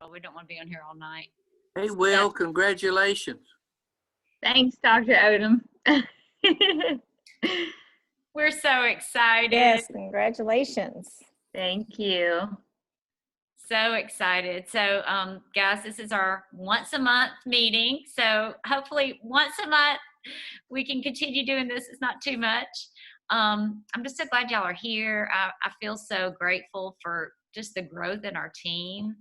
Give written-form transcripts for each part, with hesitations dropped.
Oh, we don't want to be on here all night. Hey, Will, congratulations. Thanks, Dr. Odom. We're so excited. Yes, congratulations. Thank you. So excited. So, guys, this is our once a month meeting. So hopefully once a month we can continue doing this. It's not too much. I'm just so glad y'all are here. I feel so grateful for just the growth in our team.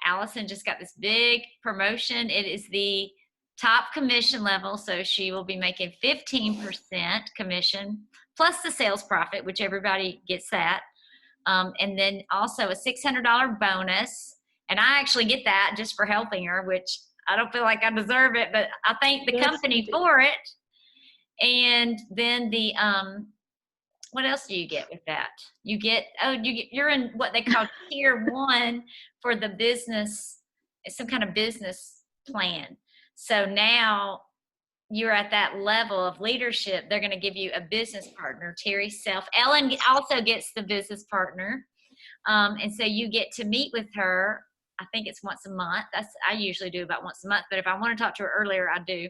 Allyson just got this big promotion. It is the top commission level, so she will be making 15% commission plus the sales profit, which everybody gets that. And then also a $600 bonus. And I actually get that just for helping her, which I don't feel like I deserve it, but I thank the company for it. And then the, what else do you get with that? You're in what they call tier 1 for the business, some kind of business plan. So now you're at that level of leadership. They're going to give you a business partner, Terry Self. Ellen also gets the business partner. And so you get to meet with her. I think it's once a month. I usually do about once a month, but if I want to talk to her earlier, I do.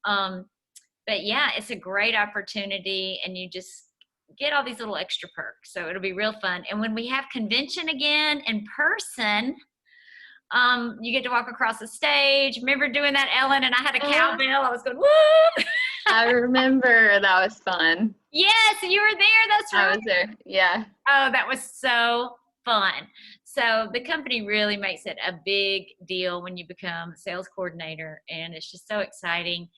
But yeah, it's a great opportunity, and you just get all these little extra perks. So it'll be real fun. And when we have convention again in person, you get to walk across the stage. Remember doing that, Ellen? And I had a cowbell. I was going, woo! I remember that was fun. Yes, you were there. That's right. I was there. Yeah. Oh, that was so fun. So the company really makes it a big deal when you become a sales coordinator, and it's just so exciting.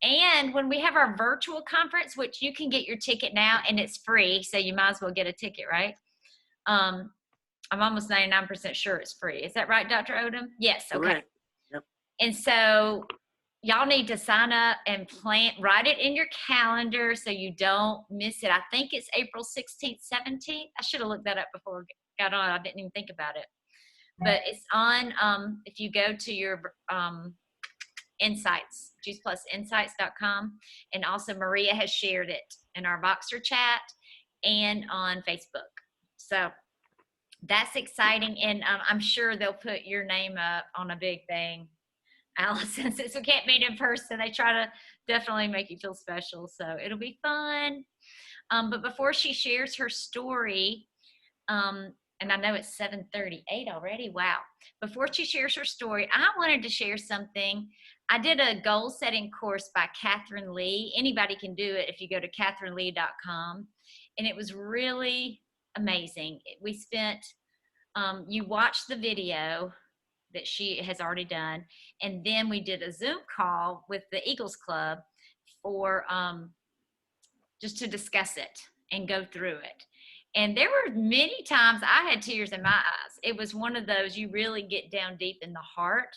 And when we have our virtual conference, which you can get your ticket now, and it's free, so you might as well get a ticket, right? I'm almost 99% sure it's free. Is that right, Dr. Odom? Yes. Okay. Correct. Yep. And so y'all need to sign up and write it in your calendar so you don't miss it. I think it's April 16th, 17th. I should have looked that up before I got on. I didn't even think about it. But it's on, if you go to your Insights, juiceplusinsights.com. And also Maria has shared it in our Voxer chat and on Facebook. So that's exciting, and I'm sure they'll put your name up on a big thing, Allyson. Since we can't meet in person, they try to definitely make you feel special, so it'll be fun. But before she shares her story, and I know it's 7:38 already, wow. Before she shares her story, I wanted to share something. I did a goal setting course by Catherine Lee. Anybody can do it if you go to catherinelee.com, and it was really amazing. We spent, you watched the video that she has already done, and then we did a Zoom call with the Eagles Club for just to discuss it and go through it. And there were many times I had tears in my eyes. It was one of those, you really get down deep in the heart.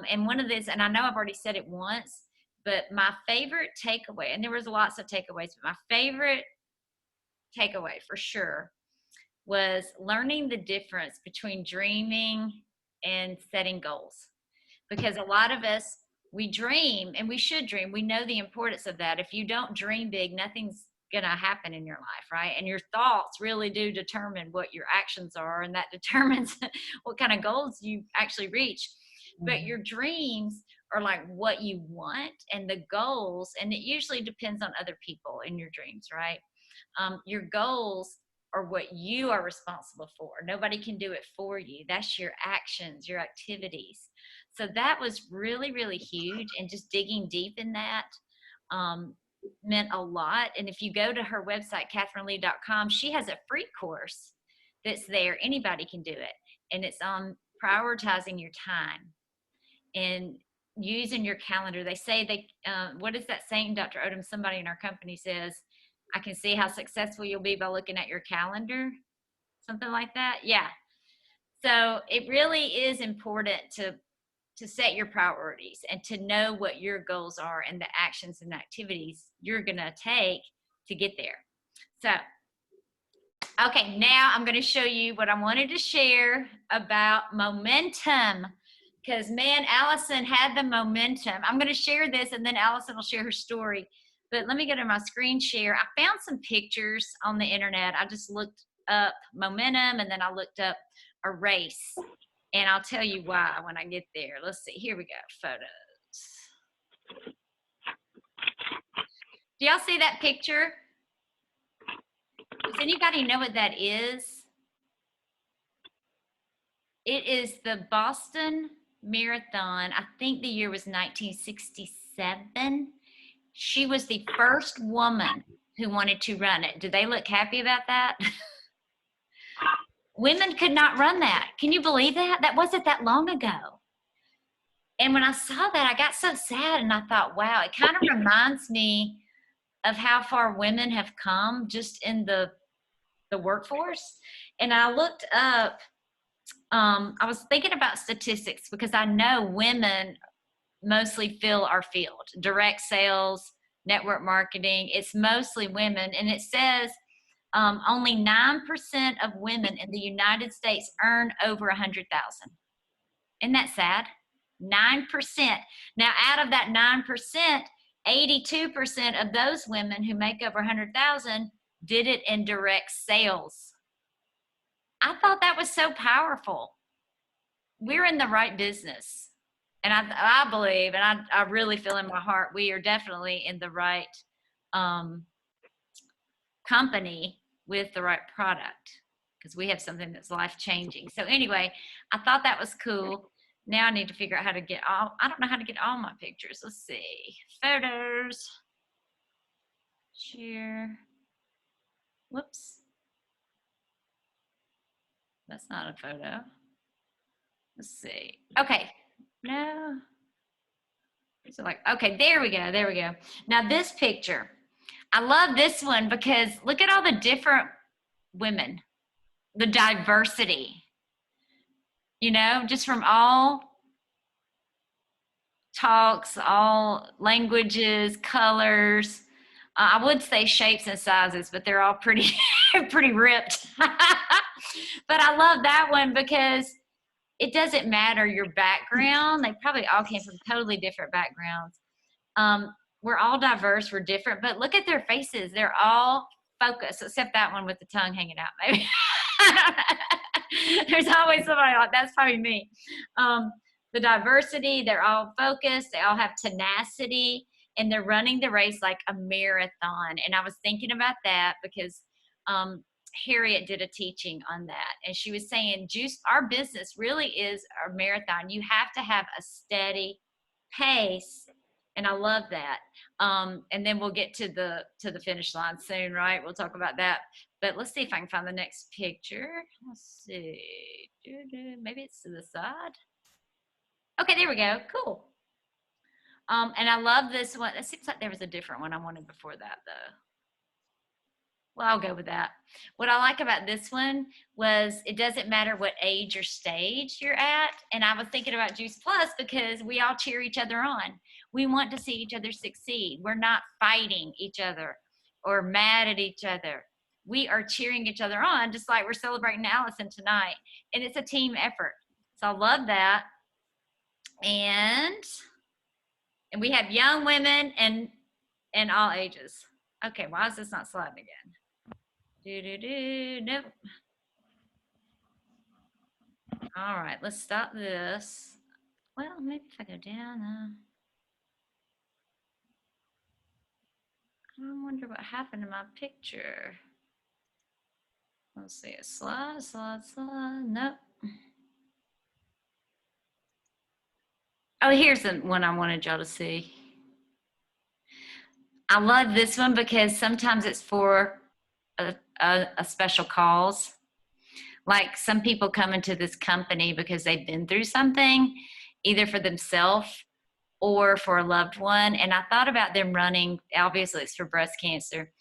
And one of this, and I know I've already said it once, but my favorite takeaway, and there was lots of takeaways, but my favorite takeaway for sure was learning the difference between dreaming and setting goals. Because a lot of us, we dream, and we should dream. We know the importance of that. If you don't dream big, nothing's going to happen in your life, right? And your thoughts really do determine what your actions are, and that determines what kind of goals you actually reach. But your dreams are like what you want, and the goals, and it usually depends on other people in your dreams, right? Your goals are what you are responsible for. Nobody can do it for you. That's your actions, your activities. So that was really, really huge, and just digging deep in that meant a lot. And if you go to her website, catherinelee.com, she has a free course that's there. Anybody can do it, and it's on prioritizing your time and using your calendar. They say what is that saying, Dr. Odom? Somebody in our company says, I can see how successful you'll be by looking at your calendar, something like that. Yeah. So it really is important to set your priorities and to know what your goals are and the actions and activities you're going to take to get there. So, okay, now I'm going to show you what I wanted to share about momentum. Because, man, Allyson had the momentum. I'm going to share this, and then Allyson will share her story. But let me go to my screen share. I found some pictures on the internet. I just looked up momentum, and then I looked up a race. And I'll tell you why when I get there. Let's see. Here we go. Photos. Do y'all see that picture? Does anybody know what that is? It is the Boston Marathon. I think the year was 1967. She was the first woman who wanted to run it. Do they look happy about that? Women could not run that. Can you believe that? That wasn't that long ago. And when I saw that, I got so sad, and I thought, wow, it kind of reminds me of how far women have come just in the workforce. And I looked up, I was thinking about statistics because I know women mostly fill our field, direct sales, network marketing. It's mostly women. And it says only 9% of women in the United States earn over 100,000. Isn't that sad? 9%. Now, out of that 9%, 82% of those women who make over 100,000 did it in direct sales. I thought that was so powerful. We're in the right business. And I believe, and I really feel in my heart, we are definitely in the right company with the right product, because we have something that's life-changing. So anyway, I thought that was cool. Now I need to figure out how to get all, I don't know how to get all my pictures. Let's see. Photos. Share. Whoops. That's not a photo. Let's see. Okay. No. So like, okay, there we go. There we go. Now this picture. I love this one because look at all the different women, the diversity, you know, just from all talks, all languages, colors. I would say shapes and sizes, but they're all pretty, pretty ripped. But I love that one because it doesn't matter your background. They probably all came from totally different backgrounds. We're all diverse, we're different, but look at their faces. They're all focused, except that one with the tongue hanging out, maybe. There's always somebody like, that's probably me. The diversity, they're all focused, they all have tenacity, and they're running the race like a marathon. And I was thinking about that because Harriet did a teaching on that, and she was saying, our business really is a marathon. You have to have a steady pace, and I love that. And then we'll get to the finish line soon, right? We'll talk about that. But let's see if I can find the next picture. Let's see. Maybe it's to the side. Okay, there we go. Cool. And I love this one. It seems like there was a different one I wanted before that, though. Well, I'll go with that. What I like about this one was it doesn't matter what age or stage you're at. And I was thinking about Juice Plus because we all cheer each other on. We want to see each other succeed. We're not fighting each other or mad at each other. We are cheering each other on, just like we're celebrating Allyson tonight. And it's a team effort. So I love that. And we have young women and all ages. Okay, why is this not sliding again? Nope. All right, let's stop this. Well, maybe if I go down. I wonder what happened to my picture. Let's see, slide. Nope. Oh, here's the one I wanted y'all to see. I love this one because sometimes it's for a special cause. Like some people come into this company because they've been through something, either for themselves or for a loved one. And I thought about them running, obviously it's for breast cancer.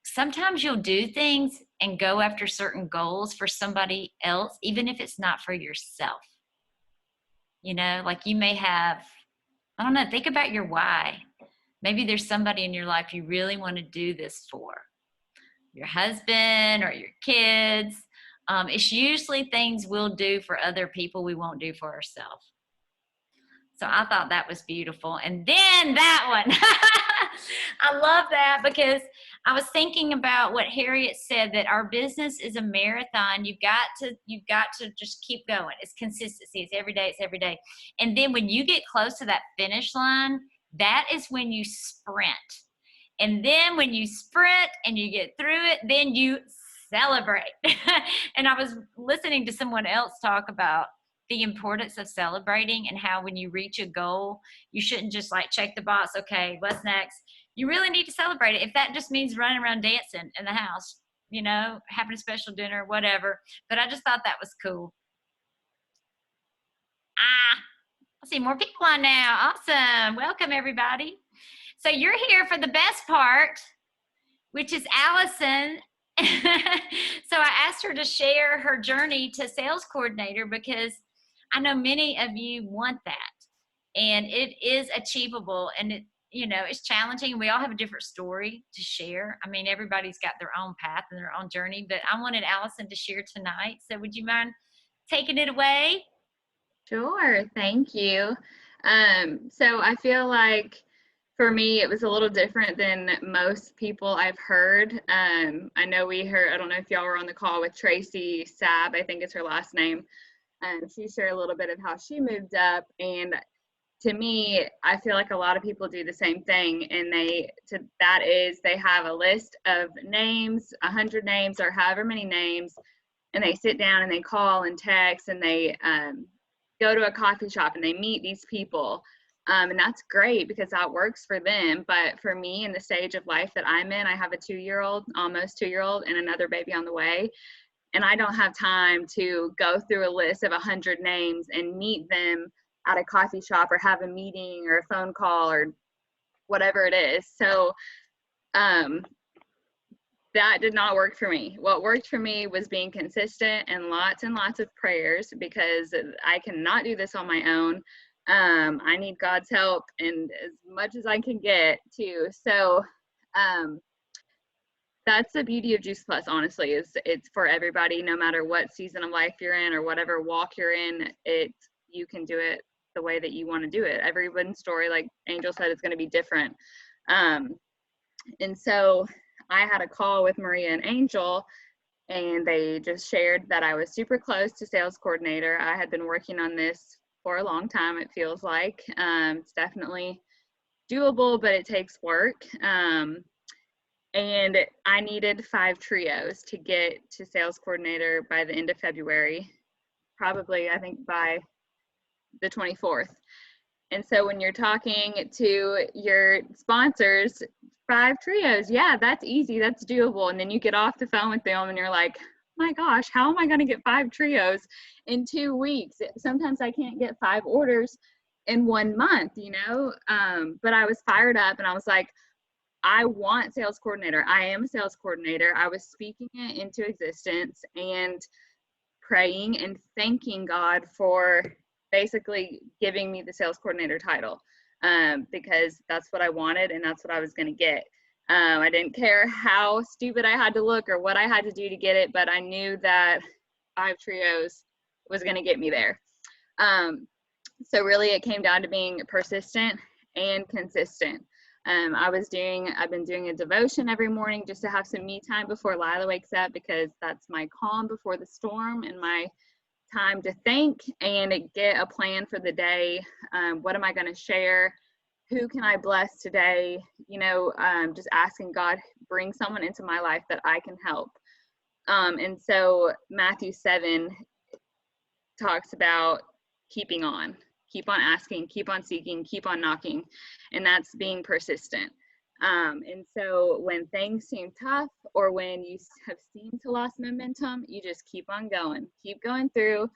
Sometimes you'll do things and go after certain goals for somebody else, even if it's not for yourself. You know, like you may have, I don't know, think about your why. Maybe there's somebody in your life you really want to do this for. Your husband or your kids. It's usually things we'll do for other people we won't do for ourselves. So I thought that was beautiful. And then that one, I love that because I was thinking about what Harriet said, that our business is a marathon. You've got to just keep going. It's consistency. It's every day. It's every day. And then when you get close to that finish line, that is when you sprint. And then when you sprint and you get through it, then you celebrate. And I was listening to someone else talk about the importance of celebrating and how when you reach a goal, you shouldn't just like check the box, okay, what's next? You really need to celebrate it. If that just means running around dancing in the house, you know, having a special dinner, whatever. But I just thought that was cool. I see more people on now. Awesome. Welcome, everybody. So you're here for the best part, which is Allyson. So I asked her to share her journey to sales coordinator because I know many of you want that, and it is achievable, and it, you know, it's challenging. We all have a different story to share. I mean, everybody's got their own path and their own journey, but I wanted Allyson to share tonight. So would you mind taking it away? Sure, thank you. So I feel like for me, it was a little different than most people I've heard. I know we heard, I don't know if y'all were on the call with Tracy Sabb, I think it's her last name. She shared a little bit of how she moved up, and to me, I feel like a lot of people do the same thing, and they have a list of names, 100 names or however many names, and they sit down and they call and text, and they go to a coffee shop and they meet these people. And that's great because that works for them. But for me, in the stage of life that I'm in, I have a 2-year-old, almost 2-year-old, and another baby on the way. And I don't have time to go through a list of 100 names and meet them at a coffee shop or have a meeting or a phone call or whatever it is. So that did not work for me. What worked for me was being consistent and lots of prayers, because I cannot do this on my own. I need God's help, and as much as I can get too. So that's the beauty of Juice Plus, honestly, is it's for everybody, no matter what season of life you're in or whatever walk you're in. You can do it the way that you want to do it. Everyone's story, like Angel said, is going to be different. And so I had a call with Maria and Angel, and they just shared that I was super close to sales coordinator. I had been working on this for a long time, it feels like. It's definitely doable, but it takes work. And I needed 5 trios to get to sales coordinator by the end of February, probably I think by the 24th. And so when you're talking to your sponsors, 5 trios, yeah, that's easy, that's doable. And then you get off the phone with them and you're like, my gosh, how am I going to get 5 trios in 2 weeks? Sometimes I can't get 5 orders in 1 month, you know? But I was fired up and I was like, I want sales coordinator. I am a sales coordinator. I was speaking it into existence and praying and thanking God for basically giving me the sales coordinator title, because that's what I wanted and that's what I was going to get. I didn't care how stupid I had to look or what I had to do to get it, but I knew that 5 trios was going to get me there. So really it came down to being persistent and consistent. I've been doing a devotion every morning just to have some me time before Lila wakes up, because that's my calm before the storm and my time to think and get a plan for the day. What am I going to share? Who can I bless today? You know, just asking God, bring someone into my life that I can help. And so Matthew 7 talks about keeping on. Keep on asking, keep on seeking, keep on knocking, and that's being persistent. And so when things seem tough or when you have seemed to lost momentum, you just keep on going, keep going through,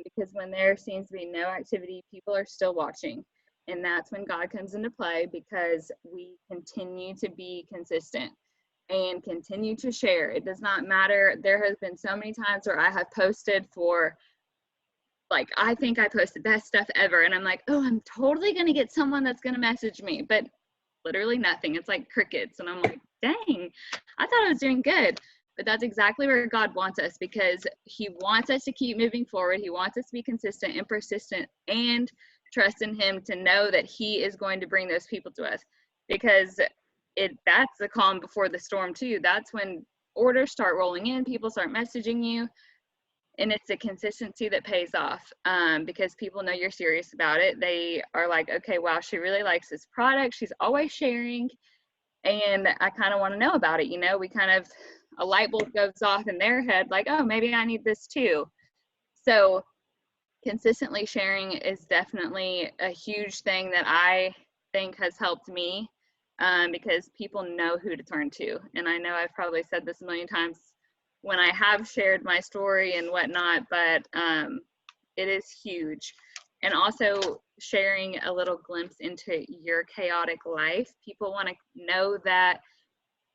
because when there seems to be no activity, people are still watching. And that's when God comes into play, because we continue to be consistent and continue to share. It does not matter. There has been so many times where I have posted for, like, I think I posted best stuff ever, and I'm like, oh, I'm totally going to get someone that's going to message me, but literally nothing. It's like crickets, and I'm like, dang, I thought I was doing good. But that's exactly where God wants us, because he wants us to keep moving forward. He wants us to be consistent and persistent and trust in him to know that he is going to bring those people to us, because that's the calm before the storm too. That's when orders start rolling in, people start messaging you, and it's a consistency that pays off, because people know you're serious about it. They are like, okay, wow, she really likes this product. She's always sharing, and I kind of want to know about it. We kind of, a light bulb goes off in their head, like, oh, maybe I need this too. So consistently sharing is definitely a huge thing that I think has helped me, because people know who to turn to. And I know I've probably said this a million times when I have shared my story and whatnot, but it is huge. And also sharing a little glimpse into your chaotic life. People want to know that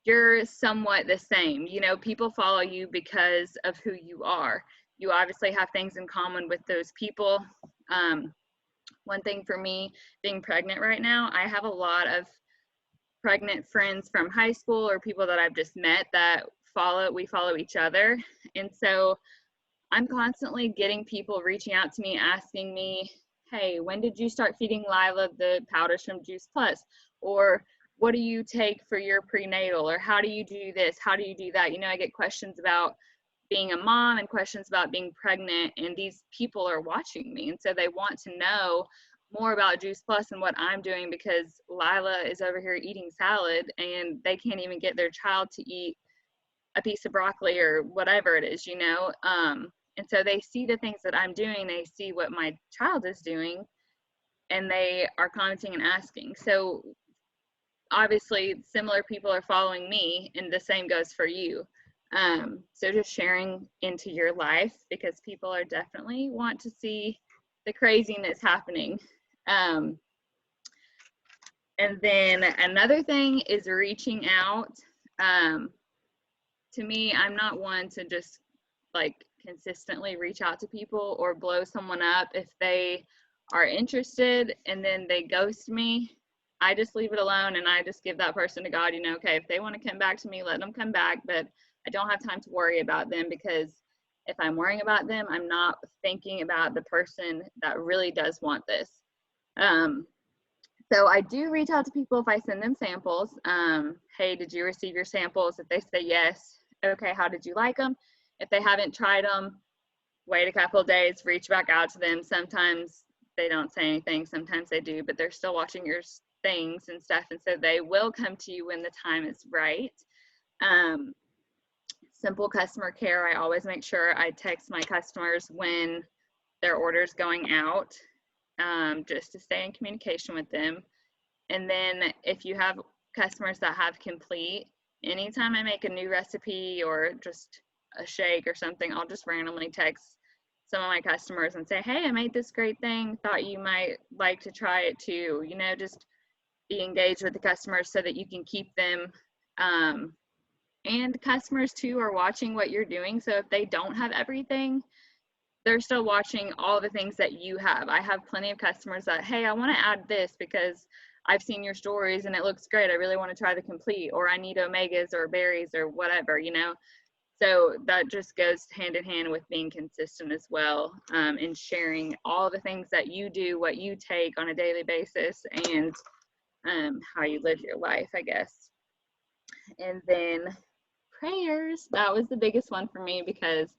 you're somewhat the same. People follow you because of who you are. You obviously have things in common with those people. One thing for me, being pregnant right now, I have a lot of pregnant friends from high school or people that I've just met that we follow each other. And so I'm constantly getting people reaching out to me, asking me, hey, when did you start feeding Lila the powders from Juice Plus? Or what do you take for your prenatal? Or how do you do this? How do you do that? I get questions about being a mom and questions about being pregnant, and these people are watching me. And so they want to know more about Juice Plus and what I'm doing, because Lila is over here eating salad and they can't even get their child to eat a piece of broccoli or whatever it is, and so they see the things that I'm doing, they see what my child is doing, and they are commenting and asking. So obviously similar people are following me, and the same goes for you. So just sharing into your life, because people are definitely want to see the craziness happening. And then another thing is reaching out. To me, I'm not one to just consistently reach out to people or blow someone up. If they are interested and then they ghost me, I just leave it alone, and I just give that person to God. Okay, if they want to come back to me, let them come back, but I don't have time to worry about them, because if I'm worrying about them, I'm not thinking about the person that really does want this. So I do reach out to people if I send them samples. Hey, did you receive your samples? If they say yes, okay, how did you like them? If they haven't tried them, wait a couple of days, reach back out to them. Sometimes they don't say anything, sometimes they do, but they're still watching your things and stuff, and so they will come to you when the time is right. Simple customer care, I always make sure I text my customers when their order's going out, just to stay in communication with them. And then if you have customers that have complete, anytime I make a new recipe or just a shake or something, I'll just randomly text some of my customers and say, hey, I made this great thing, thought you might like to try it too. Just be engaged with the customers so that you can keep them. And customers too are watching what you're doing. So if they don't have everything, they're still watching all the things that you have. I have plenty of customers that, hey, I want to add this because I've seen your stories and it looks great. I really want to try the complete, or I need omegas or berries or whatever, So that just goes hand in hand with being consistent as well, and sharing all the things that you do, what you take on a daily basis, and how you live your life, I guess. And then prayers, that was the biggest one for me, because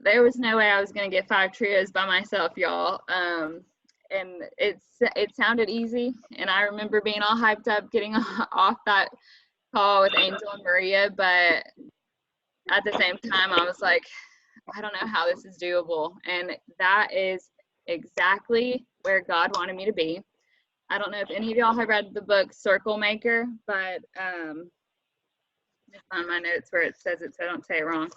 there was no way I was going to get 5 trios by myself, y'all. And it sounded easy, and I remember being all hyped up getting off that call with Angel and Maria, but at the same time I was like, I don't know how this is doable. And that is exactly where God wanted me to be. I don't know if any of y'all have read the book Circle Maker, but just on my notes where it says it so I don't say it wrong.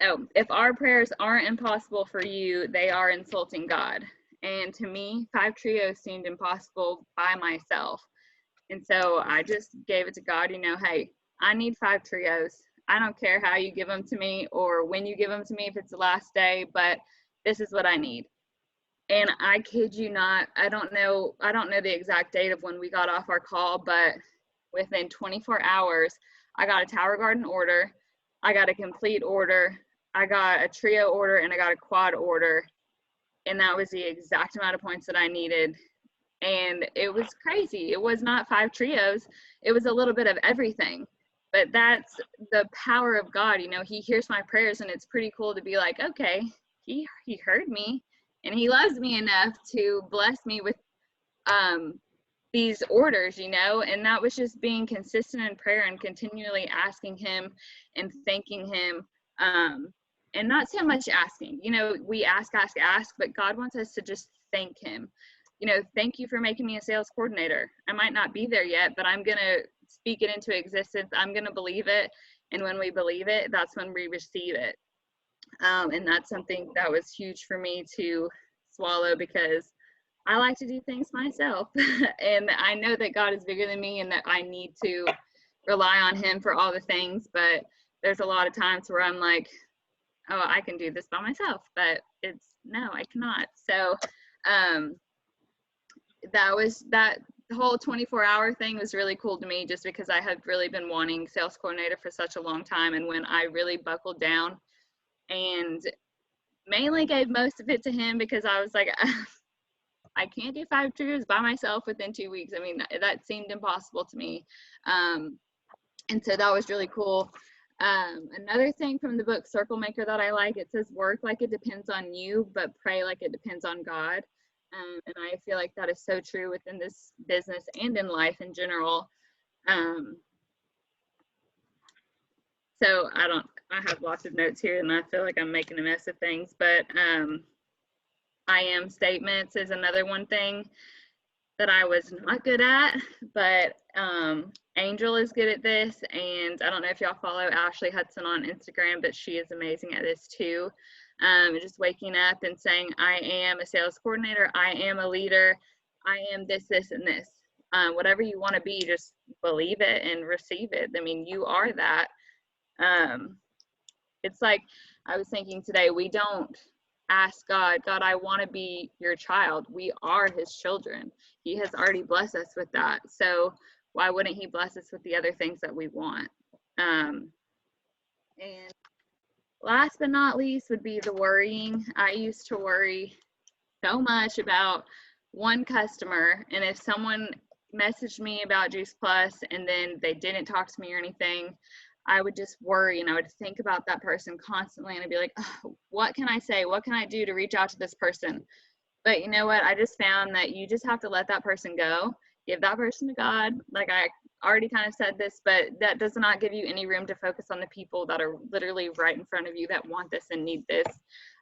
Oh, if our prayers aren't impossible for you, they are insulting God. And to me, 5 trios seemed impossible by myself. And so I just gave it to God, hey, I need 5 trios. I don't care how you give them to me or when you give them to me, if it's the last day, but this is what I need. And I kid you not, I don't know the exact date of when we got off our call, but within 24 hours, I got a Tower Garden order, I got a complete order, I got a trio order, and I got a quad order and that was the exact amount of points that I needed. And it was crazy. It was not 5 trios. It was a little bit of everything. But that's the power of God. You know, he hears my prayers, and it's pretty cool to be like, okay, he heard me, and he loves me enough to bless me with these orders, you know. And that was just being consistent in prayer and continually asking him and thanking him. And not so much asking, you know, we ask, but God wants us to just thank him. You know, thank you for making me a sales coordinator. I might not be there yet, but I'm going to speak it into existence. I'm going to believe it. And when we believe it, that's when we receive it. And that's something that was huge for me to swallow, because I like to do things myself. And I know that God is bigger than me and that I need to rely on him for all the things. But there's a lot of times where I'm like, oh, I can do this by myself, but no, I cannot. So, that whole 24-hour thing was really cool to me, just because I had really been wanting sales coordinator for such a long time. And when I really buckled down and mainly gave most of it to him, because I was like, I can't do 5 trios by myself within 2 weeks. I mean, that seemed impossible to me. And so that was really cool. Another thing from the book Circle Maker that I like, it says, work like it depends on you, but pray like it depends on God. And I feel like that is so true within this business and in life in general. So I have lots of notes here, and I feel like I'm making a mess of things, but I am statements is another one thing that I was not good at, but Angel is good at this. And I don't know if y'all follow Ashley Hudson on Instagram, but she is amazing at this too. Just waking up and saying, I am a sales coordinator, I am a leader, I am this, this, and this. Whatever you want to be, just believe it and receive it. I mean, you are that. It's like I was thinking today, we don't ask God, I want to be your child. We are his children. He has already blessed us with that. So why wouldn't he bless us with the other things that we want? And last but not least would be the worrying. I used to worry so much about one customer, and if someone messaged me about Juice Plus and then they didn't talk to me or anything, I would just worry, and I would think about that person constantly, and I'd be like, oh, what can I say? What can I do to reach out to this person? But you know what? I just found that you just have to let that person go. Give that person to God. Like I already kind of said this, but that does not give you any room to focus on the people that are literally right in front of you that want this and need this,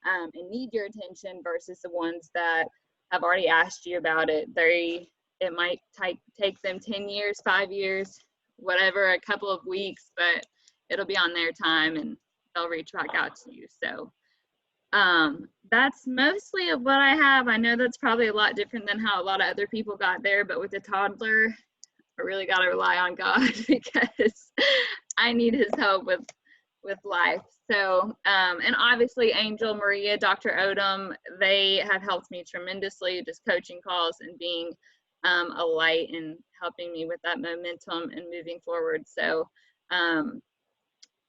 and need your attention, versus the ones that have already asked you about it. It might take them 10 years, 5 years, whatever, a couple of weeks, but it'll be on their time and they'll reach back out to you. So that's mostly of what I have. I know that's probably a lot different than how a lot of other people got there, but with a toddler, I really got to rely on God because I need his help with life. So, and obviously Angel, Maria, Dr. Odom, they have helped me tremendously, just coaching calls and being a light and helping me with that momentum and moving forward. So,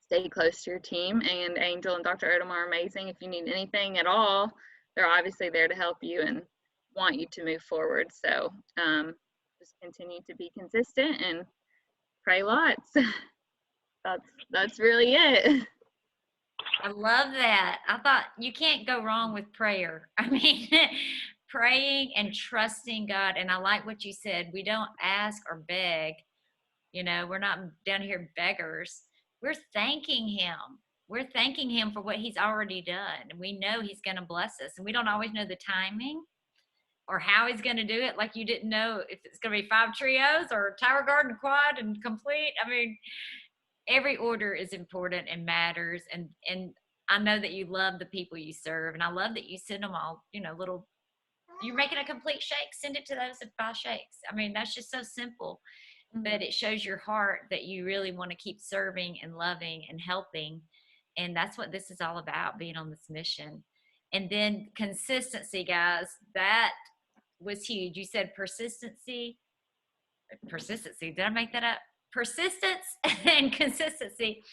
stay close to your team, and Angel and Dr. Odom are amazing. If you need anything at all, they're obviously there to help you and want you to move forward. So just continue to be consistent and pray lots. That's really it. I love that. I thought you can't go wrong with prayer. I mean, praying and trusting God. And I like what you said. We don't ask or beg. You know, we're not down here beggars. We're thanking him. We're thanking him for what he's already done. And we know he's going to bless us. And we don't always know the timing or how he's going to do it. Like you didn't know if it's going to be 5 trios or Tower Garden quad and complete. I mean, every order is important and matters. And I know that you love the people you serve. And I love that you send them all, you know, little, you're making a complete shake, send it to those that buy shakes. I mean, that's just so simple. But it shows your heart that you really want to keep serving and loving and helping. And that's what this is all about, being on this mission. And then consistency, guys, that was huge. You said persistency. Did I make that up? Persistence and consistency.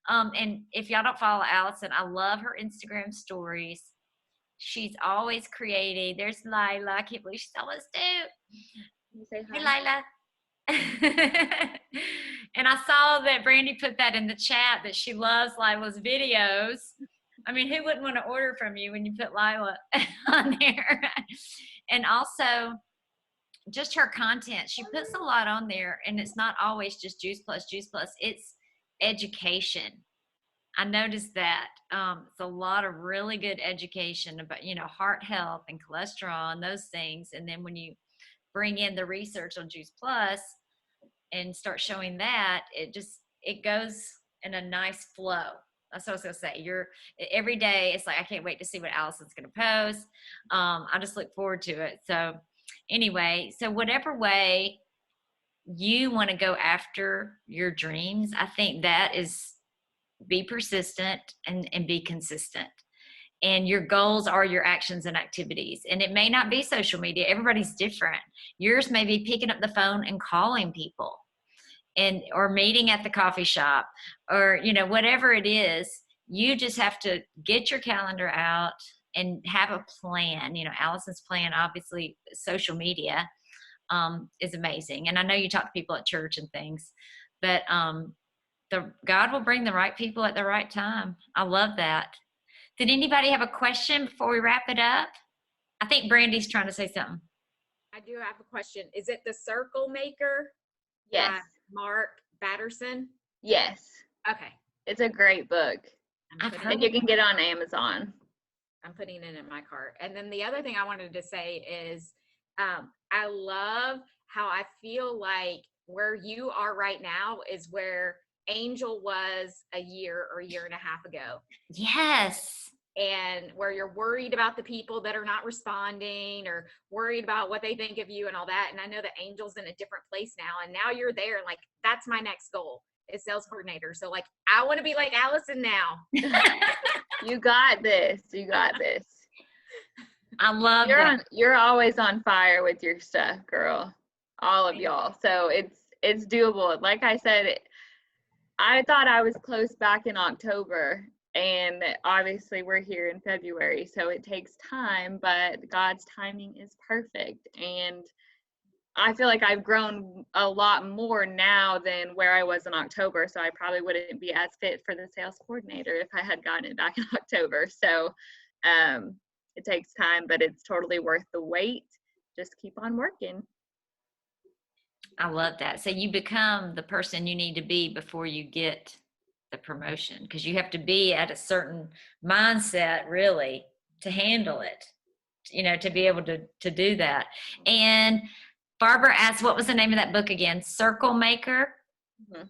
And if y'all don't follow Allyson, I love her Instagram stories. She's always creative. There's Lila. I can't believe she's almost due. You say Hey, hi. Lila. And I saw that Brandy put that in the chat that she loves Lila's videos. I mean, who wouldn't want to order from you when you put Lila on there? And also, just her content. She puts a lot on there, and it's not always just juice plus, it's education. I noticed that it's a lot of really good education about, heart health and cholesterol and those things. And then when you bring in the research on Juice Plus and start showing that, it goes in a nice flow. That's what I was gonna say. Every day it's like, I can't wait to see what Allyson's gonna post. I just look forward to it. So anyway, so whatever way you want to go after your dreams, I think that is, be persistent and be consistent. And your goals are your actions and activities. And it may not be social media. Everybody's different. Yours may be picking up the phone and calling people, or meeting at the coffee shop, or whatever it is. You just have to get your calendar out and have a plan. Allyson's plan, obviously social media is amazing. And I know you talk to people at church and things, but God will bring the right people at the right time. I love that. Did anybody have a question before we wrap it up? I think Brandy's trying to say something. I do have a question. Is it The Circle Maker? Yes. by Mark Batterson? Yes. Okay. It's a great book. I've putting heard And you can get it on Amazon. I'm putting it in my cart. And then the other thing I wanted to say is I love how I feel like where you are right now is where Angel was a year or a year and a half ago. Yes. And where you're worried about the people that are not responding, or worried about what they think of you and all that. And I know that Angel's in a different place now, and now you're there, and like, that's my next goal, is sales coordinator. So like, I want to be like Allyson now. You got this. You got this. I love that. You're always on fire with your stuff, girl. All of y'all. So it's doable. Like I said, I thought I was close back in October, and obviously we're here in February, so it takes time, but God's timing is perfect. And I feel like I've grown a lot more now than where I was in October, so I probably wouldn't be as fit for the sales coordinator if I had gotten it back in October. So it takes time, but it's totally worth the wait. Just keep on working. I love that. So you become the person you need to be before you get the promotion, because you have to be at a certain mindset really to handle it, to be able to do that. And Barbara asked, what was the name of that book again? Circle Maker? Mm-hmm.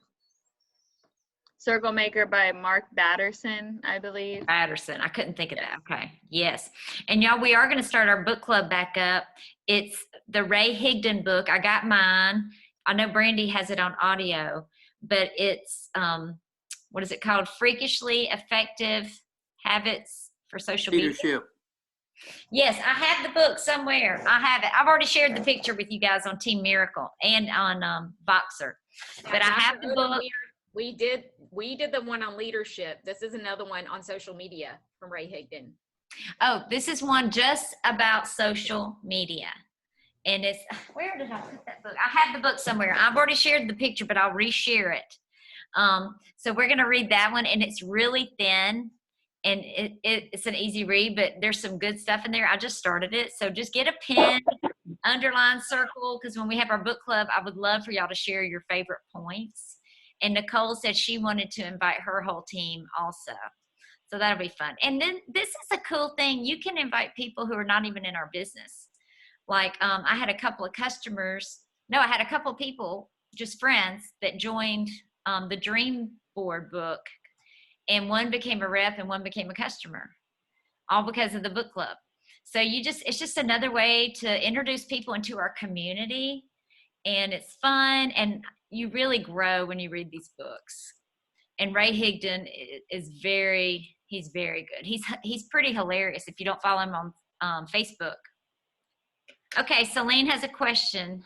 Circle Maker by Mark Batterson, I believe. Patterson. I couldn't think of that. Okay. Yes. And y'all, we are going to start our book club back up. It's the Ray Higdon book. I got mine. I know Brandy has it on audio, but it's, what is it called? Freakishly Effective Habits for Social Media. Leadership. Yes, I have the book somewhere. I have it. I've already shared the picture with you guys on Team Miracle and on Voxer. But I have the book. We did the one on leadership. This is another one on social media from Ray Higdon. Oh, this is one just about social media. And it's, where did I put that book? I have the book somewhere. I've already shared the picture, but I'll reshare it. So we're going to read that one, and it's really thin, and it's an easy read, but there's some good stuff in there. I just started it. So just get a pen, underline, circle, because when we have our book club, I would love for y'all to share your favorite points. And Nicole said she wanted to invite her whole team also. So that'll be fun. And then this is a cool thing. You can invite people who are not even in our business. Like I had a couple of people, just friends, that joined the Dream Board book. And one became a rep and one became a customer, all because of the book club. So it's just another way to introduce people into our community. And it's fun. And you really grow when you read these books. And Ray Higdon is he's very good. He's pretty hilarious if you don't follow him on Facebook. Okay, Celine has a question.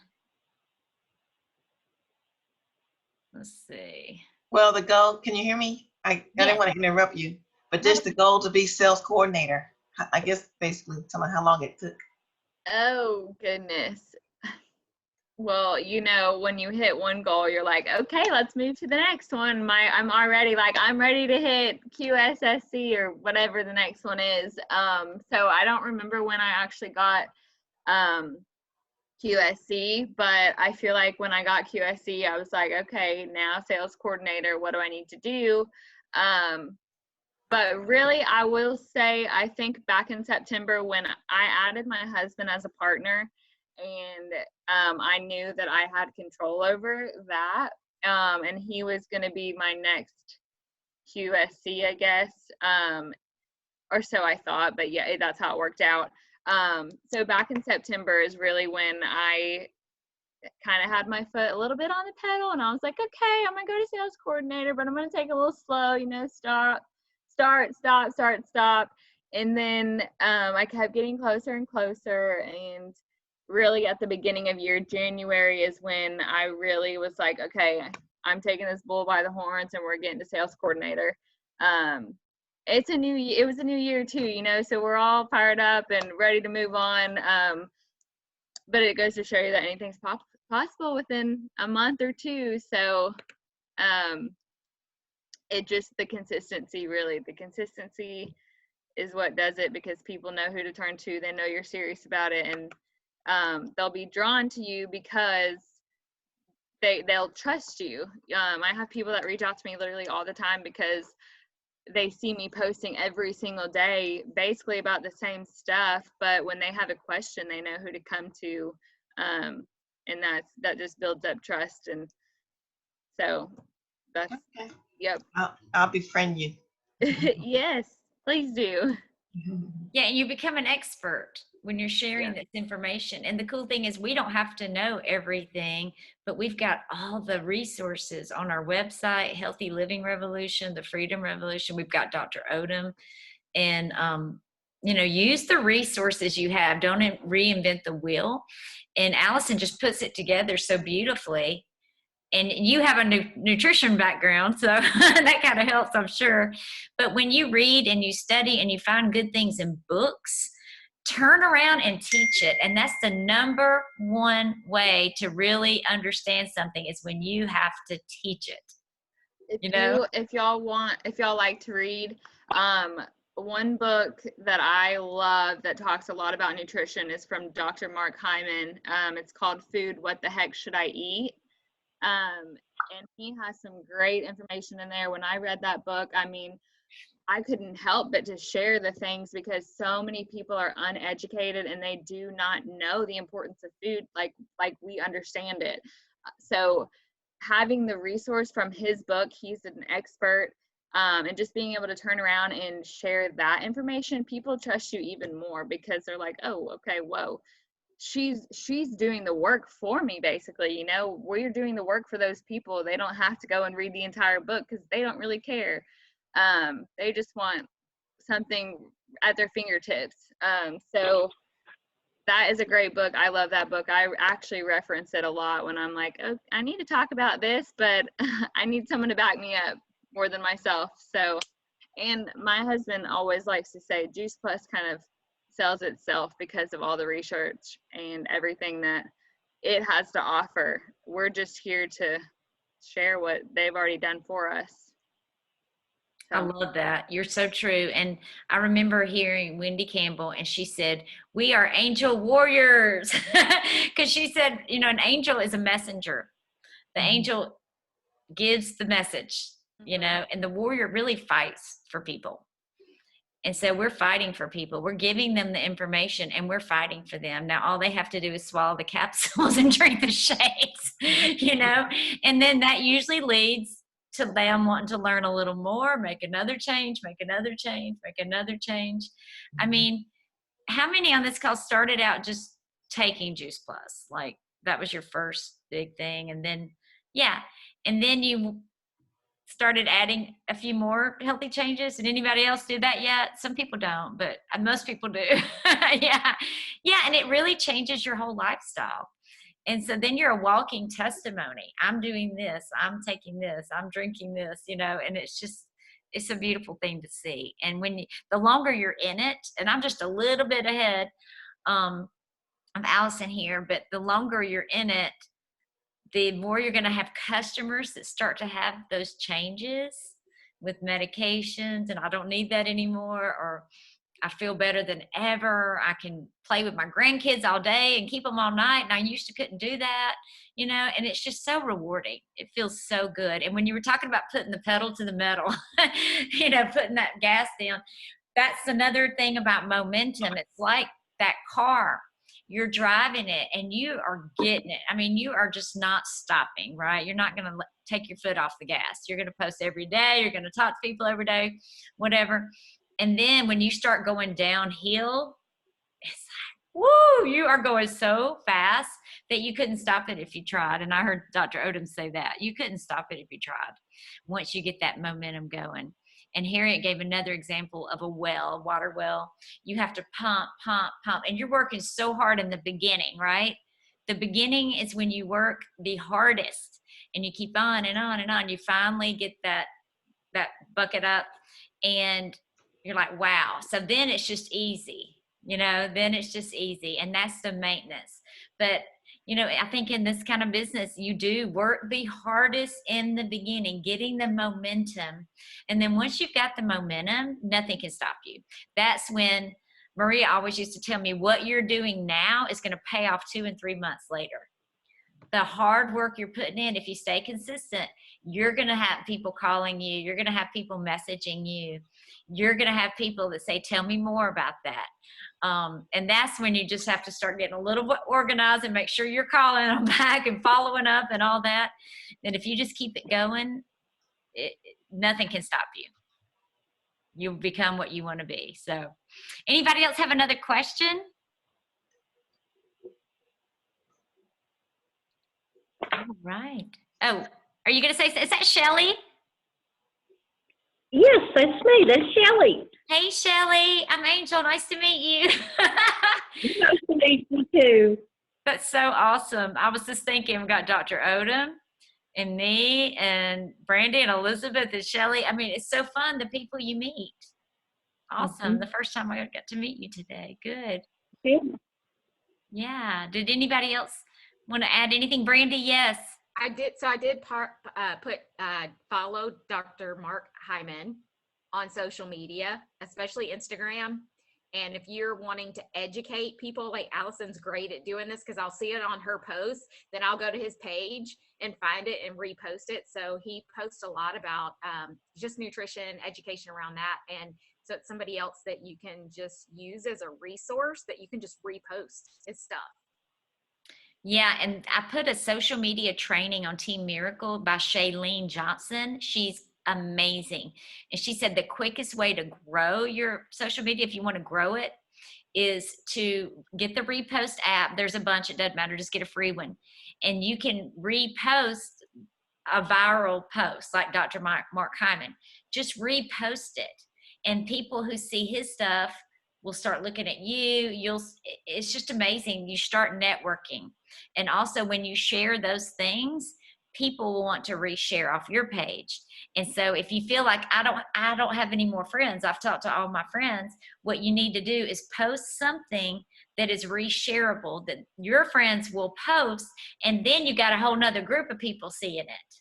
Let's see. Well, the goal, can you hear me? I didn't want to interrupt you, but just the goal to be sales coordinator. I guess basically tell me how long it took. Oh, goodness. Well, when you hit one goal, you're like, okay, let's move to the next one. I'm already like, I'm ready to hit QSSC or whatever the next one is. So I don't remember when I actually got QSC, but I feel like when I got QSC, I was like, okay, now sales coordinator, what do I need to do? But really, I will say, I think back in September when I added my husband as a partner, and I knew that I had control over that, and he was going to be my next QSC, I guess, or so I thought, but yeah, that's how it worked out. So back in September is really when I kind of had my foot a little bit on the pedal, and I was like, okay, I'm going to go to sales coordinator, but I'm going to take a little slow, stop. And then I kept getting closer and closer. And really at the beginning of year, January is when I really was like, okay, I'm taking this bull by the horns and we're getting to sales coordinator. It was a new year too, so we're all fired up and ready to move on. But it goes to show you that anything's possible within a month or two. So the consistency is what does it, because people know who to turn to. They know you're serious about it, and they'll be drawn to you because they'll trust you. I have people that reach out to me literally all the time because they see me posting every single day basically about the same stuff, but when they have a question, they know who to come to, and that just builds up trust. And so that's Okay. Yep. I'll befriend you. Yes, please do. Yeah, and you become an expert when you're sharing Yeah. this information. And the cool thing is we don't have to know everything, but we've got all the resources on our website, Healthy Living Revolution, the Freedom Revolution. We've got Dr. Odom. And, use the resources you have. Don't reinvent the wheel. And Allyson just puts it together so beautifully. And you have a nutrition background, so that kind of helps, I'm sure. But when you read and you study and you find good things in books, turn around and teach it. And that's the number one way to really understand something, is when you have to teach it. If y'all like to read, one book that I love that talks a lot about nutrition is from Dr. Mark Hyman. It's called Food, What the Heck Should I Eat? And he has some great information in there. When I read that book, I couldn't help but to share the things, because so many people are uneducated and they do not know the importance of food like we understand it. So having the resource from his book, he's an expert, and just being able to turn around and share that information, people trust you even more, because they're like, oh, okay, whoa, she's doing the work for me, basically. We're doing the work for those people. They don't have to go and read the entire book because they don't really care. They just want something at their fingertips. So that is a great book. I love that book. I actually reference it a lot when I'm like, oh, I need to talk about this, but I need someone to back me up more than myself. So, and my husband always likes to say Juice Plus kind of sells itself because of all the research and everything that it has to offer. We're just here to share what they've already done for us. I love that. You're so true. And I remember hearing Wendy Campbell, and she said, we are angel warriors. Because she said, an angel is a messenger. The angel gives the message, and the warrior really fights for people. And so we're fighting for people. We're giving them the information and we're fighting for them. Now, all they have to do is swallow the capsules and drink the shakes, and then that usually leads to them wanting to learn a little more, make another change, make another change, make another change. I mean, how many on this call started out just taking Juice Plus? Like that was your first big thing. And then, and then you started adding a few more healthy changes. Did anybody else do that yet? Some people don't, but most people do. Yeah. And it really changes your whole lifestyle. And so then you're a walking testimony. I'm doing this, I'm taking this, I'm drinking this, and it's a beautiful thing to see. And the longer you're in it, and I'm just a little bit ahead of Allyson here, but the longer you're in it, the more you're going to have customers that start to have those changes with medications, and I don't need that anymore, or I feel better than ever. I can play with my grandkids all day and keep them all night. And I used to couldn't do that, and it's just so rewarding. It feels so good. And when you were talking about putting the pedal to the metal, putting that gas down, that's another thing about momentum. It's like that car. You're driving it and you are getting it. I mean, you are just not stopping, right? You're not going to take your foot off the gas. You're going to post every day. You're going to talk to people every day, whatever. And then when you start going downhill, it's like, woo, you are going so fast that you couldn't stop it if you tried. And I heard Dr. Odom say that. You couldn't stop it if you tried once you get that momentum going. And Harriet gave another example of a water well. You have to pump, and you're working so hard in the beginning, right? The beginning is when you work the hardest, and you keep on and on and on. You finally get that bucket up, and you're like, wow. So then it's just easy, then it's just easy. And that's the maintenance. But, I think in this kind of business, you do work the hardest in the beginning, getting the momentum. And then once you've got the momentum, nothing can stop you. That's when Maria always used to tell me, what you're doing now is going to pay off 2 and 3 months later. The hard work you're putting in, if you stay consistent, you're going to have people calling you. You're going to have people messaging you. You're going to have people that say, tell me more about that. And that's when you just have to start getting a little bit organized and make sure you're calling them back and following up and all that. And if you just keep it going, nothing can stop you. You'll become what you want to be. So anybody else have another question? All right. Oh, are you going to say, is that Shelly? Yes, that's me. That's Shelley. Hey, Shelly. I'm Angel. Nice to meet you. Nice to meet you too. That's so awesome. I was just thinking, we got Dr. Odom and me and Brandy and Elizabeth and Shelly. I mean, it's so fun, the people you meet. Awesome. The first time I got to meet you today. Good. Yeah. Yeah. Did anybody else want to add anything? Brandy, yes. I did follow Dr. Mark Hyman on social media, especially Instagram. And if you're wanting to educate people, like Allison's great at doing this, because I'll see it on her posts, then I'll go to his page and find it and repost it. So he posts a lot about just nutrition, education around that. And so it's somebody else that you can just use as a resource that you can just repost his stuff. Yeah, and I put a social media training on Team Miracle by Shailene Johnson. She's amazing. And she said the quickest way to grow your social media, if you want to grow it, is to get the repost app. There's a bunch, it doesn't matter, just get a free one. And you can repost a viral post like Dr. Mark Hyman. Just repost it. And people who see his stuff will start looking at you. It's just amazing. You start networking. And also when you share those things, people will want to reshare off your page. And so if you feel like I don't have any more friends, I've talked to all my friends, what you need to do is post something that is reshareable that your friends will post, and then you got a whole nother group of people seeing it.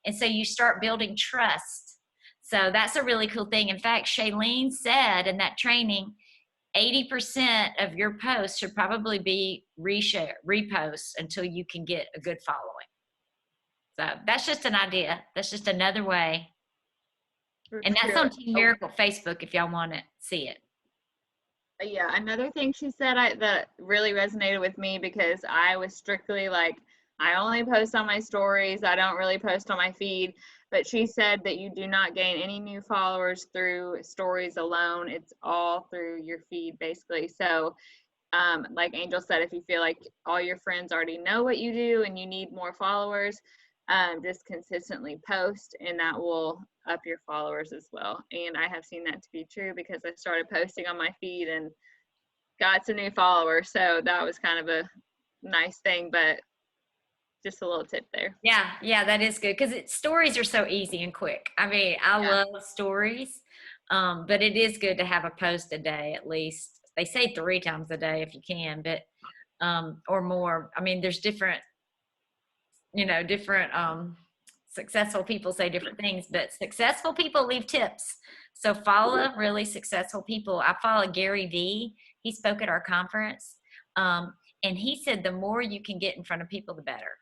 And so you start building trust. So that's a really cool thing. In fact, Shailene said in that training, 80% of your posts should probably be reposts until you can get a good following. So that's just an idea. That's just another way. And that's on Team Miracle Facebook if y'all want to see it. Yeah, another thing she said that really resonated with me, because I was strictly like, I only post on my stories. I don't really post on my feed. But she said that you do not gain any new followers through stories alone. It's all through your feed, basically. So like Angel said, if you feel like all your friends already know what you do and you need more followers, just consistently post, and that will up your followers as well. And I have seen that to be true, because I started posting on my feed and got some new followers. So that was kind of a nice thing. But Just a little tip there. Yeah, that is good because stories are so easy and quick. I mean, I love stories, but it is good to have a post a day at least. They say 3 times a day if you can, but or more. I mean, there's different successful people say different things, but successful people leave tips. So follow really successful people. I follow Gary Vee. He spoke at our conference, and he said the more you can get in front of people, the better.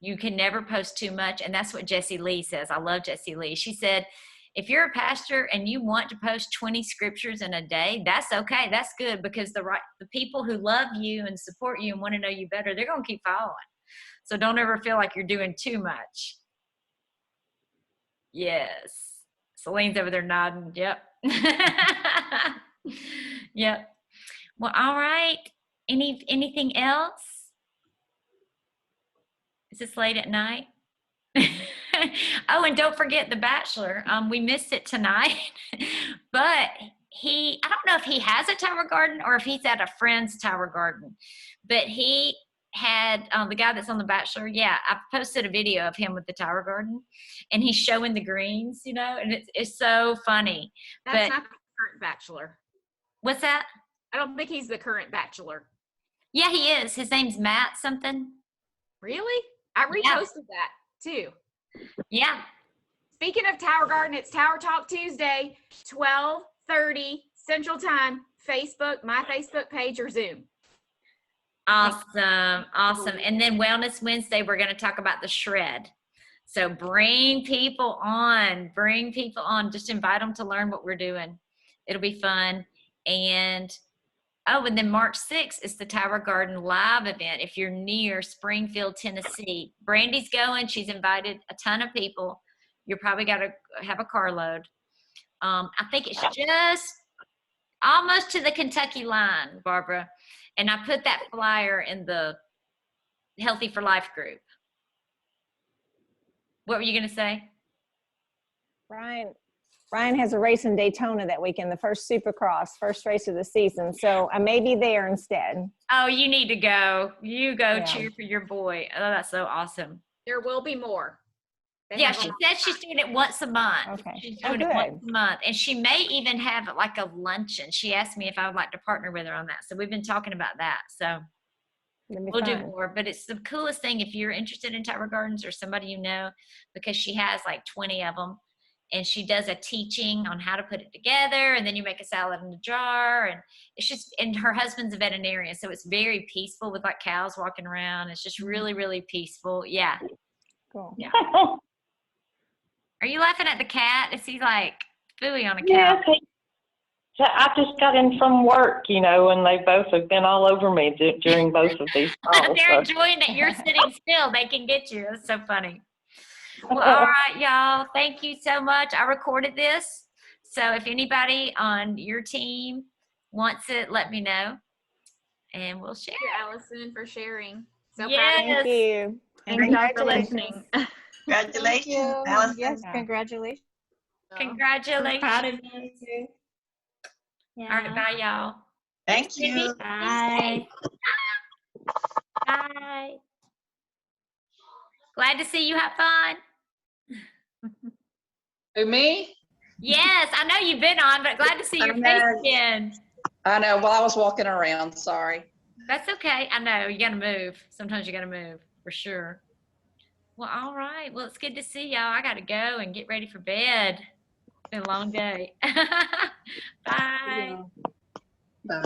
You can never post too much. And that's what Jessie Lee says. I love Jessie Lee. She said, if you're a pastor and you want to post 20 scriptures in a day, that's okay. That's good because the people who love you and support you and want to know you better, they're going to keep following. So don't ever feel like you're doing too much. Yes. Celine's over there nodding. Yep. Yep. Well, all right. Anything else? Is this late at night? Oh, and don't forget The Bachelor. We missed it tonight, but I don't know if he has a tower garden or if he's at a friend's tower garden, but he had the guy that's on The Bachelor. Yeah, I posted a video of him with the tower garden, and he's showing the greens, and it's so funny. That's But not the current bachelor. what's that? I don't think he's the current bachelor. Yeah, he is. His name's Matt something. Really? I reposted that too. Yeah. Speaking of Tower Garden, it's Tower Talk Tuesday, 12:30 Central Time, Facebook, my Facebook page, or Zoom. Awesome. And then Wellness Wednesday, we're going to talk about the shred. So bring people on, just invite them to learn what we're doing. It'll be fun. And then March 6th is the Tower Garden live event. If you're near Springfield, Tennessee, Brandy's going. She's invited a ton of people. You're probably got to have a carload. I think it's just almost to the Kentucky line, Barbara. And I put that flyer in the Healthy for Life group. What were you going to say? Ryan has a race in Daytona that weekend, the first Supercross, first race of the season. So I may be there instead. Oh, you need to go. You go Yeah. cheer for your boy. Oh, that's so awesome. There will be more. They Yeah, have she a- said she's doing it once a month. Okay. She's Oh, doing it good. once a month. And she may even have like a luncheon. She asked me if I would like to partner with her on that. So we've been talking about that. So That'd be we'll do fun. more. But it's the coolest thing if you're interested in Tower Gardens or somebody you know, because she has like 20 of them. And she does a teaching on how to put it together. And then you make a salad in a jar. And it's just, and her husband's a veterinarian. So it's very peaceful with like cows walking around. It's just really, really peaceful. Yeah. Cool. Yeah. Are you laughing at the cat? Is he like Phooey on a Yeah, couch? so I just got in from work, and they both have been all over me during both of these calls. They're enjoying that you're sitting still. They can get you. It's so funny. Well, all right, y'all. Thank you so much. I recorded this. So if anybody on your team wants it, let me know. And we'll share. Thank you, Allison, for sharing. So proud of Yes. you. Thank you. Thank you for listening. Congratulations, Allison. Yes, Yeah. congratulations. Congratulations. Proud of you. All right, bye, y'all. Thank you. Bye. Bye. Glad to see you have fun. Who, me? Yes, I know you've been on, but glad to see your I face know. again. I know, well, I was walking around, sorry. That's okay. I know you got to move. Sometimes you got to move for sure. Well, all right. Well, it's good to see y'all. I got to go and get ready for bed. It's been a long day. Bye. Bye.